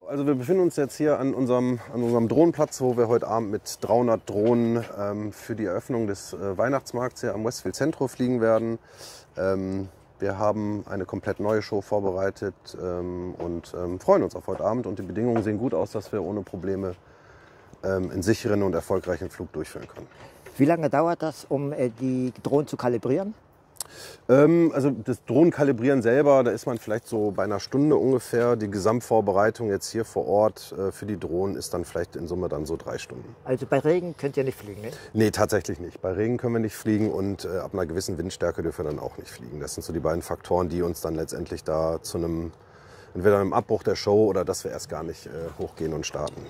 Also wir befinden uns jetzt hier an unserem Drohnenplatz, wo wir heute Abend mit 300 Drohnen für die Eröffnung des Weihnachtsmarkts hier am Oberhausen CentrO fliegen werden. Wir haben eine komplett neue Show vorbereitet und freuen uns auf heute Abend. Und die Bedingungen sehen gut aus, dass wir ohne Probleme einen sicheren und erfolgreichen Flug durchführen können. Wie lange dauert das, um die Drohnen zu kalibrieren? Also das Drohnenkalibrieren selber, da ist man vielleicht so bei einer Stunde ungefähr. Die Gesamtvorbereitung jetzt hier vor Ort für die Drohnen ist dann vielleicht in Summe dann so 3 Stunden. Also bei Regen könnt ihr nicht fliegen, ne? Nee, tatsächlich nicht. Bei Regen können wir nicht fliegen und ab einer gewissen Windstärke dürfen wir dann auch nicht fliegen. Das sind so die beiden Faktoren, die uns dann letztendlich da zu entweder einem Abbruch der Show oder dass wir erst gar nicht hochgehen und starten.